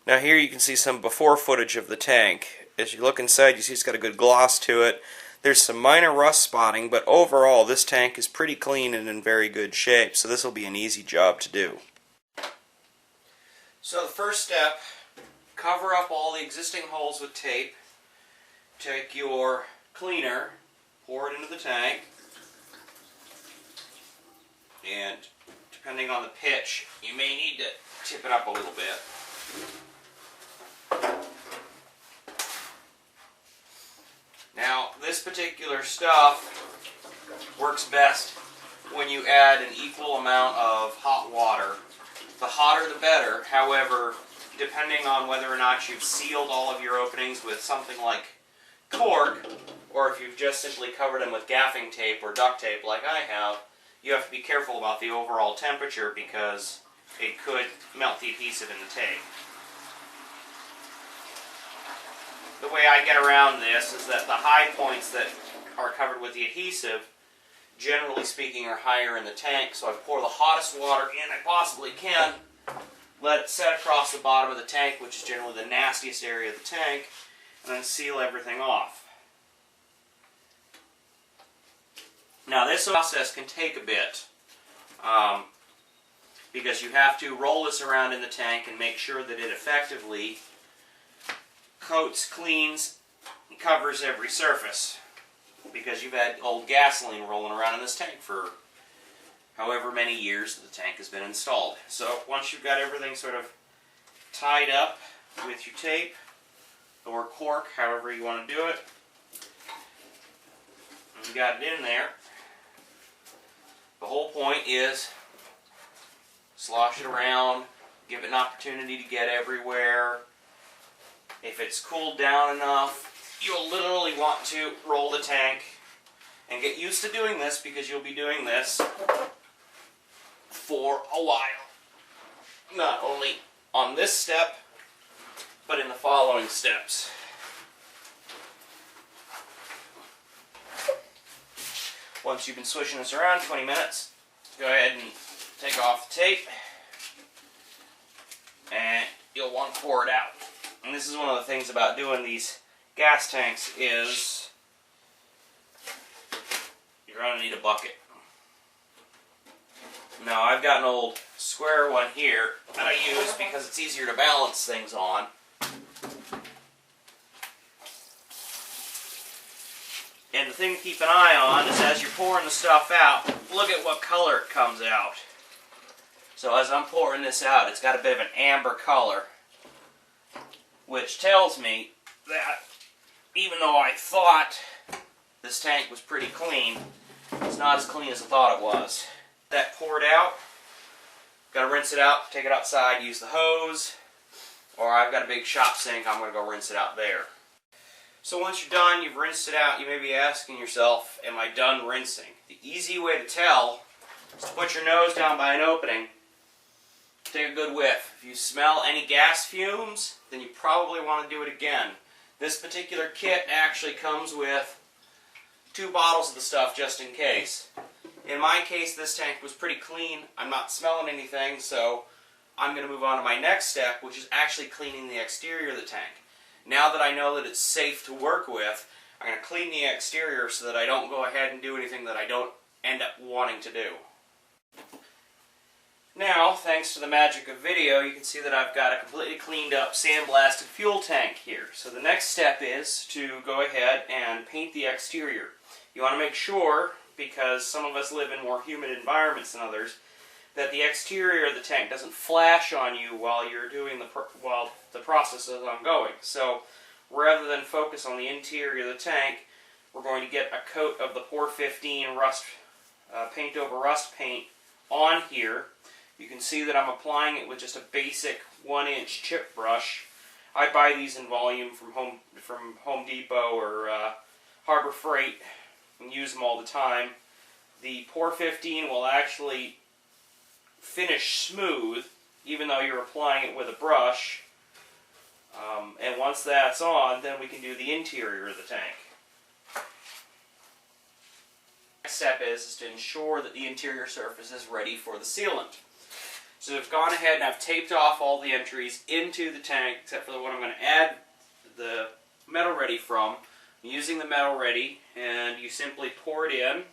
Now here you can see some before footage of the tank. As you look inside, you see it's got a good gloss to it. There's some minor rust spotting, but overall this tank is pretty clean and in very good shape, so this will be an easy job to do. So the first step, cover up all the existing holes with tape. Take your cleaner, pour it into the tank, and depending on the pitch, you may need to tip it up a little bit. Now, this particular stuff works best when you add an equal amount of hot water. The hotter the better. However, depending on whether or not you've sealed all of your openings with something like cork, or if you've just simply covered them with gaffing tape or duct tape like I have, you have to be careful about the overall temperature because it could melt the adhesive in the tape. The way I get around this is that the high points that are covered with the adhesive, generally speaking, are higher in the tank, so I pour the hottest water in I possibly can, let it set across the bottom of the tank, which is generally the nastiest area of the tank, and then seal everything off. Now this process can take a bit, because you have to roll this around in the tank and make sure that it effectively coats, cleans, and covers every surface, because you've had old gasoline rolling around in this tank for however many years the tank has been installed. So once you've got everything sort of tied up with your tape or cork, however you want to do it, and you got it in there, the whole point is slosh it around, give it an opportunity to get everywhere. If it's cooled down enough, you'll literally want to roll the tank and get used to doing this, because you'll be doing this for a while. Not only on this step, but in the following steps. Once you've been swishing this around 20 minutes, go ahead and take off the tape, and you'll want to pour it out. And this is one of the things about doing these gas tanks is you're going to need a bucket. Now I've got an old square one here that I use because it's easier to balance things on. And the thing to keep an eye on is as you're pouring the stuff out, look at what color it comes out. So as I'm pouring this out, it's got a bit of an amber color, which tells me that even though I thought this tank was pretty clean, it's not as clean as I thought it was. That poured out, got to rinse it out, take it outside, use the hose, or I've got a big shop sink, I'm going to go rinse it out there. So once you're done, you've rinsed it out, you may be asking yourself, am I done rinsing? The easy way to tell is to put your nose down by an opening, take a good whiff. If you smell any gas fumes, then you probably want to do it again. This particular kit actually comes with 2 bottles of the stuff just in case. In my case, this tank was pretty clean. I'm not smelling anything, so I'm going to move on to my next step, which is actually cleaning the exterior of the tank. Now that I know that it's safe to work with, I'm going to clean the exterior so that I don't go ahead and do anything that I don't end up wanting to do. Now, thanks to the magic of video, you can see that I've got a completely cleaned up sandblasted fuel tank here. So the next step is to go ahead and paint the exterior. You want to make sure, because some of us live in more humid environments than others, that the exterior of the tank doesn't flash on you while you're doing while the process is ongoing. So rather than focus on the interior of the tank, we're going to get a coat of the Pour 15 rust paint over rust paint on here. You can see that I'm applying it with just a basic 1-inch chip brush. I buy these in volume from Home Depot or Harbor Freight and use them all the time. The Pour 15 will actually finish smooth, even though you're applying it with a brush. And once that's on, then we can do the interior of the tank. Next step is to ensure that the interior surface is ready for the sealant. So I've gone ahead and I've taped off all the entries into the tank, except for the one I'm going to add the Metal Ready from. I'm using the Metal Ready, and you simply pour it in.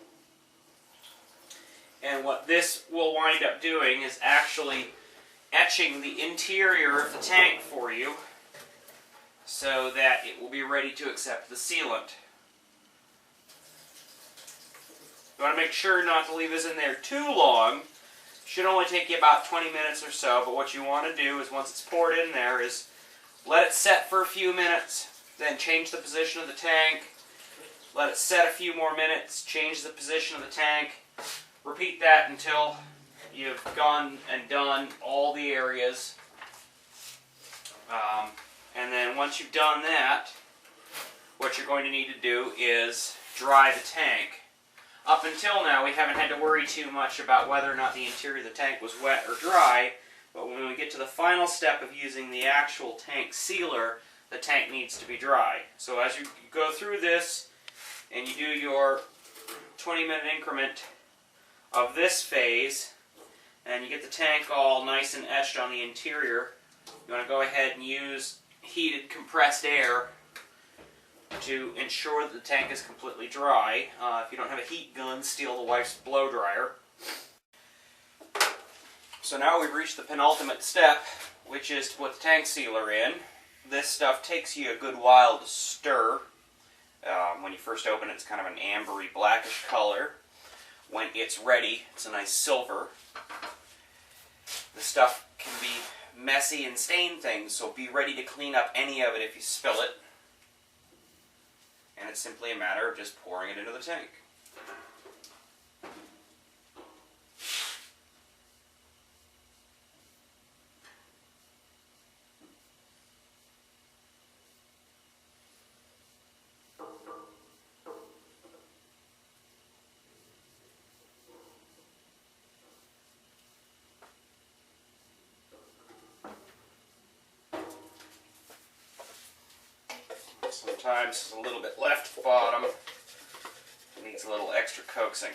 And what this will wind up doing is actually etching the interior of the tank for you so that it will be ready to accept the sealant. You want to make sure not to leave this in there too long. It should only take you about 20 minutes or so, but what you want to do is once it's poured in there is let it set for a few minutes, then change the position of the tank, let it set a few more minutes, change the position of the tank. Repeat that until you've gone and done all the areas. And then once you've done that, what you're going to need to do is dry the tank. Up until now, we haven't had to worry too much about whether or not the interior of the tank was wet or dry, but when we get to the final step of using the actual tank sealer, the tank needs to be dry. So as you go through this, and you do your 20-minute increment of this phase, and you get the tank all nice and etched on the interior, you want to go ahead and use heated compressed air to ensure that the tank is completely dry. If you don't have a heat gun, steal the wife's blow dryer. So now we've reached the penultimate step, which is to put the tank sealer in. This stuff takes you a good while to stir. When you first open it, it's kind of an ambery blackish color. When it's ready, it's a nice silver. The stuff can be messy and stain things, so be ready to clean up any of it if you spill it. And it's simply a matter of just pouring it into the tank. Sometimes there's a little bit left at the bottom. It needs a little extra coaxing.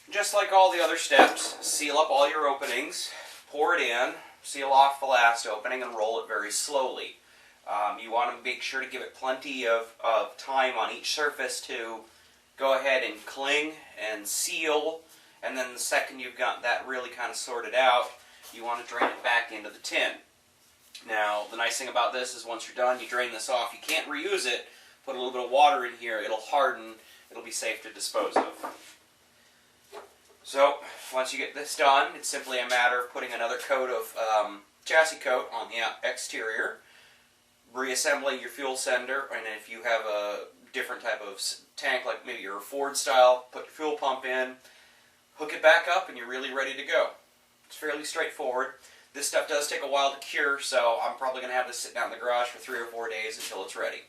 Just like all the other steps, seal up all your openings, pour it in, seal off the last opening, and roll it very slowly. You want to make sure to give it plenty of time on each surface to go ahead and cling and seal, and then the second you've got that really kind of sorted out, you want to drain it back into the tin. Now, the nice thing about this is once you're done, you drain this off. You can't reuse it. Put a little bit of water in here, it'll harden, it'll be safe to dispose of. So, once you get this done, it's simply a matter of putting another coat of chassis coat on the exterior, reassembling your fuel sender, and if you have a different type of tank, like maybe you're a Ford style, put your fuel pump in, hook it back up, and you're really ready to go. It's fairly straightforward. This stuff does take a while to cure, so I'm probably going to have this sit down in the garage for 3 or 4 days until it's ready.